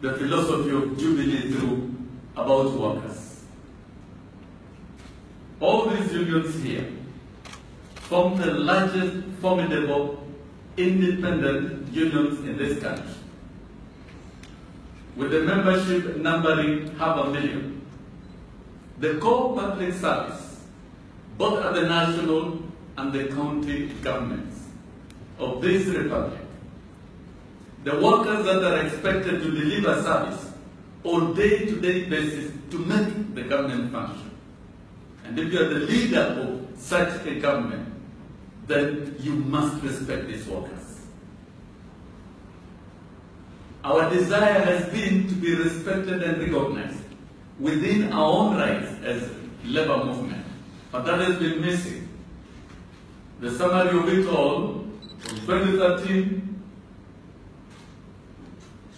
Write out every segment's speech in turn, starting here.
the philosophy of Jubilee through about workers. All these unions here form the largest formidable independent unions in this country, with the membership numbering 500,000. The core public service, both at the national and the county governments of this republic, the workers that are expected to deliver service on day-to-day basis to make the government function. And if you are the leader of such a government, then you must respect these workers. Our desire has been to be respected and recognized within our own rights as labor movement, but that has been missing. The summary of it all, from 2013,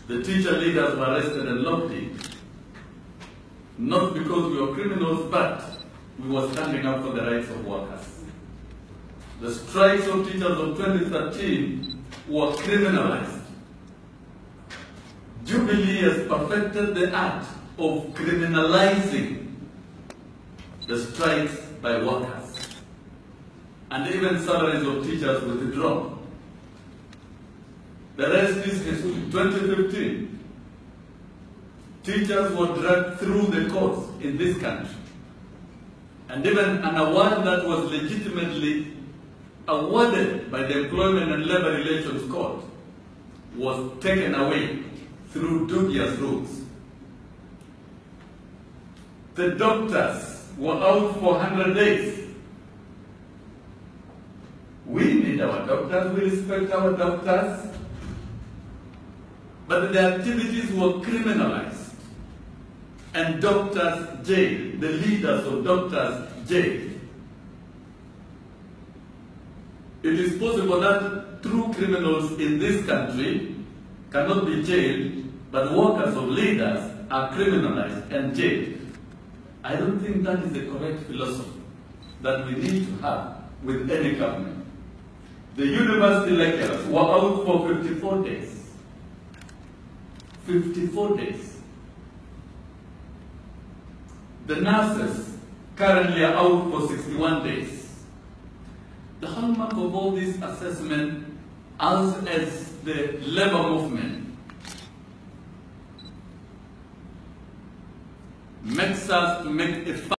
the teacher leaders were arrested and locked in, not because we were criminals, but we were standing up for the rights of workers. The strikes of teachers of 2013 were criminalized. Jubilee has perfected the art of criminalizing the strikes by workers, and even salaries of teachers withdrawn. The rest is history. 2015, teachers were dragged through the courts in this country, and even an award that was legitimately awarded by the Employment and Labor Relations Court was taken away through dubious rules. The doctors were out for 100 days. We need our doctors, we respect our doctors, but the activities were criminalized and doctors jailed, the leaders of doctors jailed. It is possible that true criminals in this country cannot be jailed, but workers of leaders are criminalized and jailed. I don't think that is the correct philosophy that we need to have with any government. The university lecturers were out for 54 days. 54 days. The nurses currently are out for 61 days. The hallmark of all this assessment, as the labor movement, makes us to make a